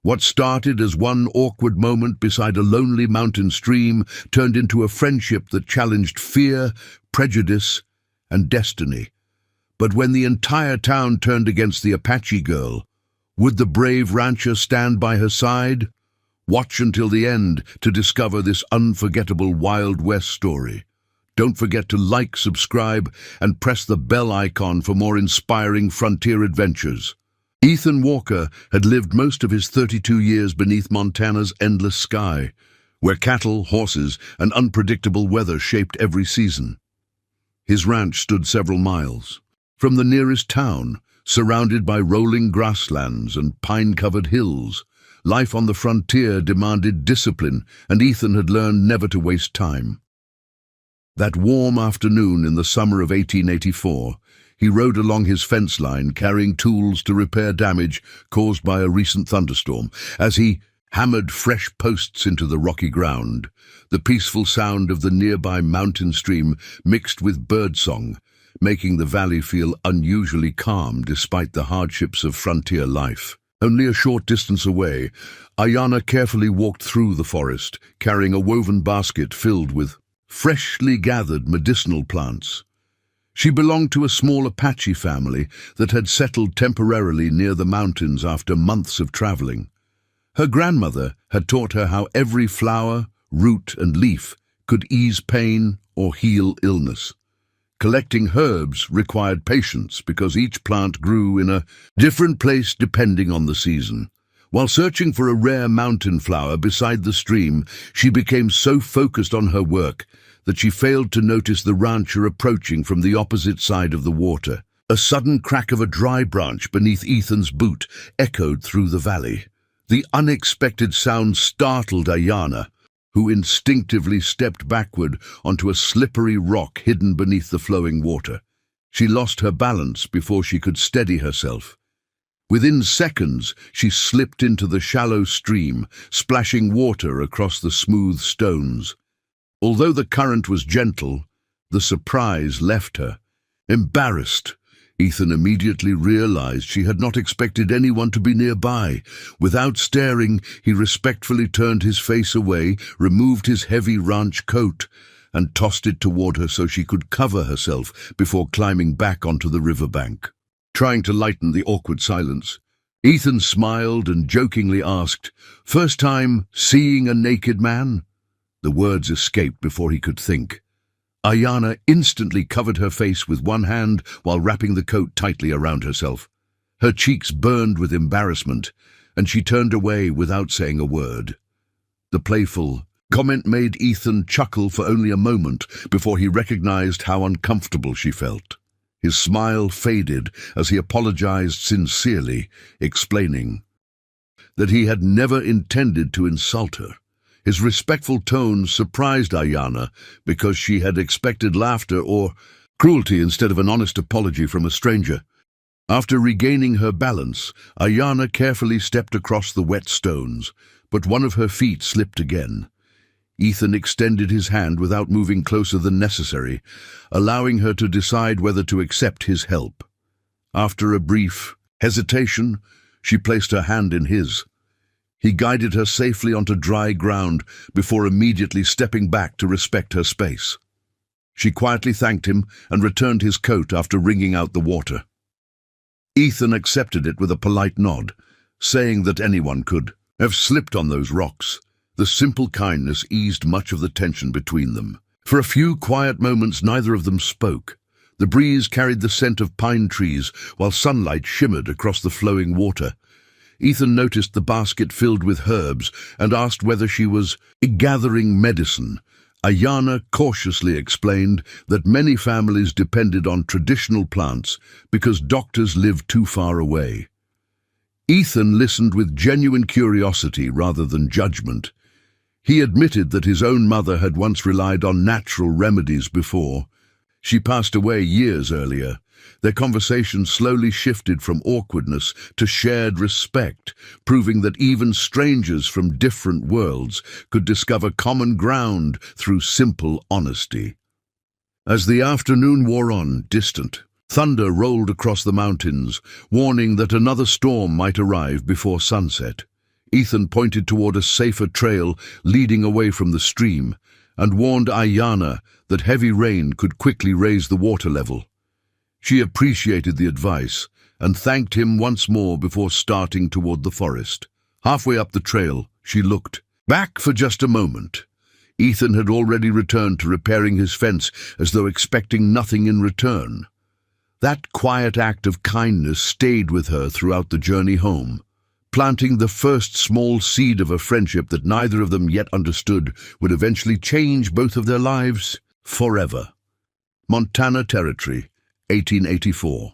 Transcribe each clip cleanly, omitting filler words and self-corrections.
What started as one awkward moment beside a lonely mountain stream turned into a friendship that challenged fear, prejudice, and destiny. But when the entire town turned against the Apache girl, would the brave rancher stand by her side? Watch until the end to discover this unforgettable Wild West story. Don't forget to like, subscribe, and press the bell icon for more inspiring frontier adventures. Ethan Walker had lived most of his 32 years beneath Montana's endless sky, where cattle, horses, and unpredictable weather shaped every season. His ranch stood several miles from the nearest town, surrounded by rolling grasslands and pine-covered hills. Life on the frontier demanded discipline, and Ethan had learned never to waste time. That warm afternoon in the summer of 1884, he rode along his fence line carrying tools to repair damage caused by a recent thunderstorm. As he hammered fresh posts into the rocky ground, the peaceful sound of the nearby mountain stream mixed with birdsong, making the valley feel unusually calm despite the hardships of frontier life. Only a short distance away, Ayana carefully walked through the forest, carrying a woven basket filled with freshly gathered medicinal plants. She belonged to a small Apache family that had settled temporarily near the mountains after months of traveling. Her grandmother had taught her how every flower, root, and leaf could ease pain or heal illness. Collecting herbs required patience because each plant grew in a different place depending on the season. While searching for a rare mountain flower beside the stream, she became so focused on her work that she failed to notice the rancher approaching from the opposite side of the water. A sudden crack of a dry branch beneath Ethan's boot echoed through the valley. The unexpected sound startled Ayana, who instinctively stepped backward onto a slippery rock hidden beneath the flowing water. She lost her balance before she could steady herself. Within seconds, she slipped into the shallow stream, splashing water across the smooth stones. Although the current was gentle, the surprise left her. Embarrassed, Ethan immediately realized she had not expected anyone to be nearby. Without staring, he respectfully turned his face away, removed his heavy ranch coat, and tossed it toward her so she could cover herself before climbing back onto the riverbank. Trying to lighten the awkward silence, Ethan smiled and jokingly asked, "First time seeing a naked man?" The words escaped before he could think. Ayana instantly covered her face with one hand while wrapping the coat tightly around herself. Her cheeks burned with embarrassment, and she turned away without saying a word. The playful comment made Ethan chuckle for only a moment before he recognized how uncomfortable she felt. His smile faded as he apologized sincerely, explaining that he had never intended to insult her. His respectful tone surprised Ayana because she had expected laughter or cruelty instead of an honest apology from a stranger. After regaining her balance, Ayana carefully stepped across the wet stones, but one of her feet slipped again. Ethan extended his hand without moving closer than necessary, allowing her to decide whether to accept his help. After a brief hesitation, she placed her hand in his. He guided her safely onto dry ground before immediately stepping back to respect her space. She quietly thanked him and returned his coat after wringing out the water. Ethan accepted it with a polite nod, saying that anyone could have slipped on those rocks. The simple kindness eased much of the tension between them. For a few quiet moments, neither of them spoke. The breeze carried the scent of pine trees while sunlight shimmered across the flowing water. Ethan noticed the basket filled with herbs and asked whether she was gathering medicine. Ayana cautiously explained that many families depended on traditional plants because doctors lived too far away. Ethan listened with genuine curiosity rather than judgment. He admitted that his own mother had once relied on natural remedies before. She passed away years earlier. Their conversation slowly shifted from awkwardness to shared respect, proving that even strangers from different worlds could discover common ground through simple honesty. As the afternoon wore on, distant, thunder rolled across the mountains, warning that another storm might arrive before sunset. Ethan pointed toward a safer trail leading away from the stream and warned Ayanna that heavy rain could quickly raise the water level. She appreciated the advice and thanked him once more before starting toward the forest. Halfway up the trail, she looked back for just a moment. Ethan had already returned to repairing his fence as though expecting nothing in return. That quiet act of kindness stayed with her throughout the journey home, planting the first small seed of a friendship that neither of them yet understood would eventually change both of their lives forever. Montana Territory, 1884.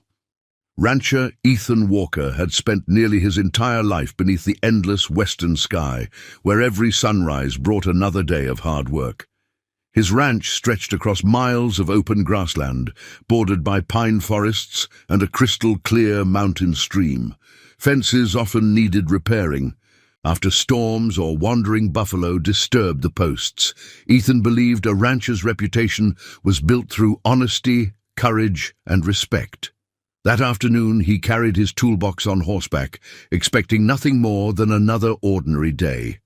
Rancher Ethan Walker had spent nearly his entire life beneath the endless western sky, where every sunrise brought another day of hard work. His ranch stretched across miles of open grassland, bordered by pine forests and a crystal-clear mountain stream. Fences often needed repairing. After storms or wandering buffalo disturbed the posts, Ethan believed a rancher's reputation was built through honesty, courage, and respect. That afternoon, he carried his toolbox on horseback, expecting nothing more than another ordinary day.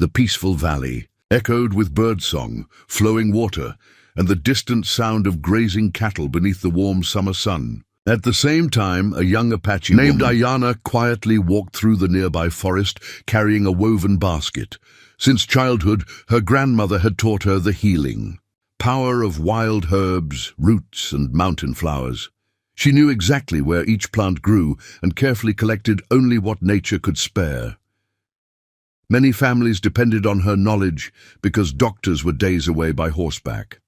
The peaceful valley, echoed with birdsong, flowing water, and the distant sound of grazing cattle beneath the warm summer sun. At the same time, a young Apache named Ayanna quietly walked through the nearby forest, carrying a woven basket. Since childhood, her grandmother had taught her the healing power of wild herbs, roots, and mountain flowers. She knew exactly where each plant grew and carefully collected only what nature could spare. Many families depended on her knowledge because doctors were days away by horseback.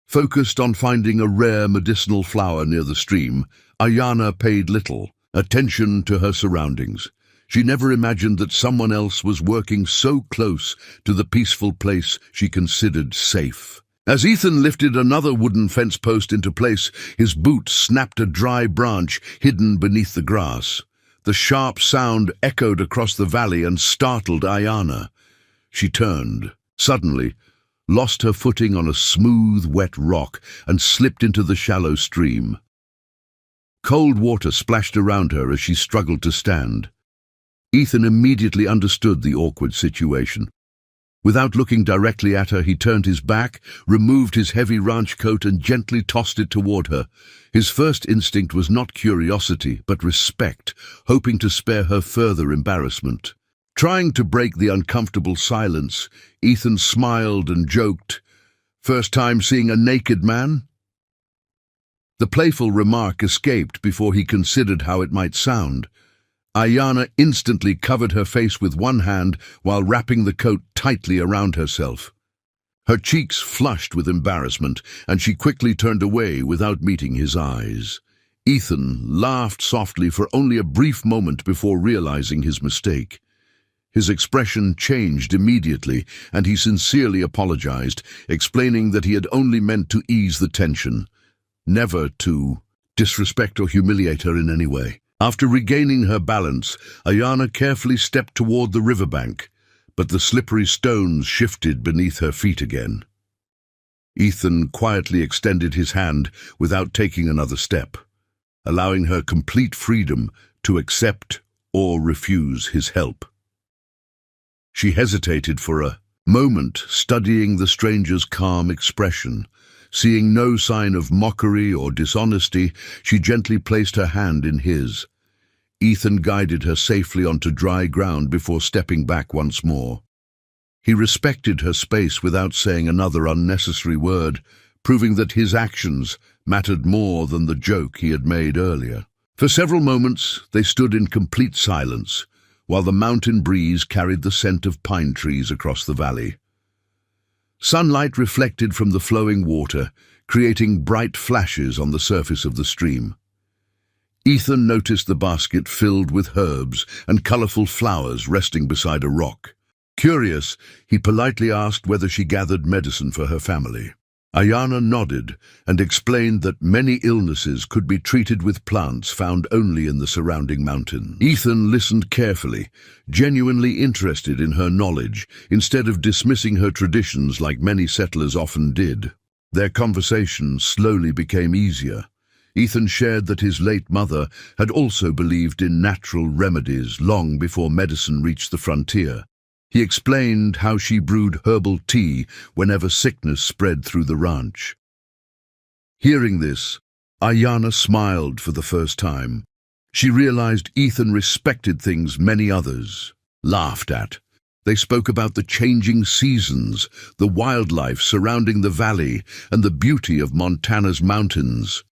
Focused on finding a rare medicinal flower near the stream, Ayanna paid little attention to her surroundings. She never imagined that someone else was working so close to the peaceful place she considered safe. As Ethan lifted another wooden fence post into place, his boot snapped a dry branch hidden beneath the grass. The sharp sound echoed across the valley and startled Ayanna. She turned, suddenly, lost her footing on a smooth, wet rock, and slipped into the shallow stream. Cold water splashed around her as she struggled to stand. Ethan immediately understood the awkward situation. Without looking directly at her, he turned his back, removed his heavy ranch coat and gently tossed it toward her. His first instinct was not curiosity, but respect, hoping to spare her further embarrassment. Trying to break the uncomfortable silence, Ethan smiled and joked, "First time seeing a naked man?" The playful remark escaped before he considered how it might sound. Ayanna instantly covered her face with one hand while wrapping the coat tightly around herself. Her cheeks flushed with embarrassment, and she quickly turned away without meeting his eyes. Ethan laughed softly for only a brief moment before realizing his mistake. His expression changed immediately, and he sincerely apologized, explaining that he had only meant to ease the tension, never to disrespect or humiliate her in any way. After regaining her balance, Ayanna carefully stepped toward the riverbank, but the slippery stones shifted beneath her feet again. Ethan quietly extended his hand without taking another step, allowing her complete freedom to accept or refuse his help. She hesitated for a moment, studying the stranger's calm expression. Seeing no sign of mockery or dishonesty, she gently placed her hand in his. Ethan guided her safely onto dry ground before stepping back once more. He respected her space without saying another unnecessary word, proving that his actions mattered more than the joke he had made earlier. For several moments, they stood in complete silence, while the mountain breeze carried the scent of pine trees across the valley. Sunlight reflected from the flowing water, creating bright flashes on the surface of the stream. Ethan noticed the basket filled with herbs and colorful flowers resting beside a rock. Curious, he politely asked whether she gathered medicine for her family. Ayanna nodded and explained that many illnesses could be treated with plants found only in the surrounding mountain. Ethan listened carefully, genuinely interested in her knowledge, instead of dismissing her traditions like many settlers often did. Their conversation slowly became easier. Ethan shared that his late mother had also believed in natural remedies long before medicine reached the frontier. He explained how she brewed herbal tea whenever sickness spread through the ranch. Hearing this, Ayanna smiled for the first time. She realized Ethan respected things many others laughed at. They spoke about the changing seasons, the wildlife surrounding the valley, and the beauty of Montana's mountains.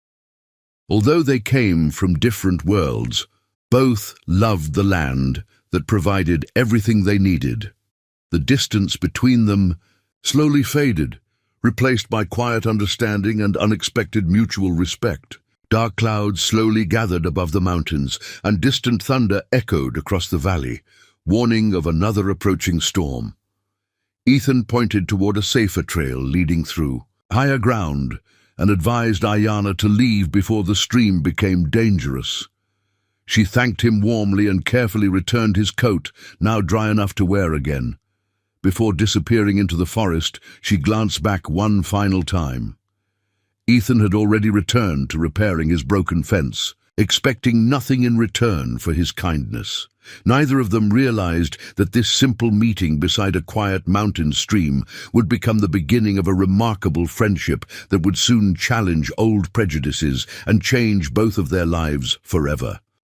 Although they came from different worlds, both loved the land that provided everything they needed. The distance between them slowly faded, replaced by quiet understanding and unexpected mutual respect. Dark clouds slowly gathered above the mountains, and distant thunder echoed across the valley, warning of another approaching storm. Ethan pointed toward a safer trail leading through higher ground and advised Ayanna to leave before the stream became dangerous. She thanked him warmly and carefully returned his coat, now dry enough to wear again. Before disappearing into the forest, she glanced back one final time. Ethan had already returned to repairing his broken fence, expecting nothing in return for his kindness. Neither of them realized that this simple meeting beside a quiet mountain stream would become the beginning of a remarkable friendship that would soon challenge old prejudices and change both of their lives forever.